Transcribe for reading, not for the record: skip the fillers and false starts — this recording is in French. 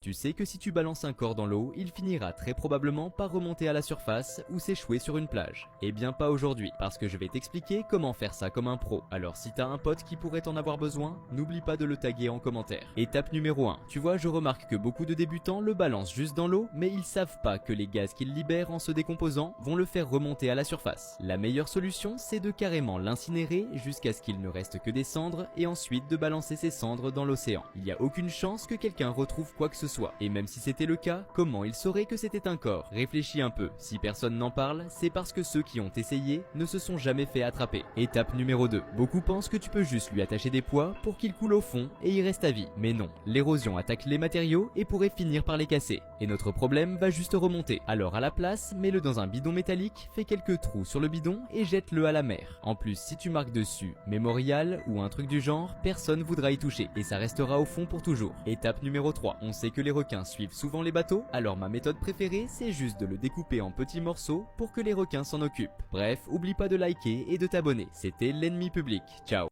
Tu sais que si tu balances un corps dans l'eau, il finira très probablement par remonter à la surface ou s'échouer sur une plage. Eh bien pas aujourd'hui, parce que je vais t'expliquer comment faire ça comme un pro. Alors si t'as un pote qui pourrait en avoir besoin, n'oublie pas de le taguer en commentaire. Étape numéro 1. Tu vois, je remarque que beaucoup de débutants le balancent juste dans l'eau, mais ils savent pas que les gaz qu'ils libèrent en se décomposant vont le faire remonter à la surface. La meilleure solution, c'est de carrément l'incinérer jusqu'à ce qu'il ne reste que des cendres et ensuite de balancer ces cendres dans l'océan. Il n'y a aucune chance que quelqu'un retrouve quoi que ce soit. Et même si c'était le cas, comment il saurait que c'était un corps? Réfléchis un peu. Si personne n'en parle, c'est parce que ceux qui ont essayé ne se sont jamais fait attraper. Étape numéro 2. Beaucoup pensent que tu peux juste lui attacher des poids pour qu'il coule au fond et y reste à vie. Mais non, l'érosion attaque les matériaux et pourrait finir par les casser. Et notre problème va juste remonter. Alors à la place, mets-le dans un bidon métallique, fais quelques trous sur le bidon et jette-le à la mer. En plus, si tu marques dessus mémorial ou un truc du genre, personne voudra y toucher et ça restera au fond pour toujours. Étape numéro 3. On sait que les requins suivent souvent les bateaux, alors ma méthode préférée, c'est juste de le découper en petits morceaux pour que les requins s'en occupent. Bref, oublie pas de liker et de t'abonner. C'était l'ennemi public. Ciao.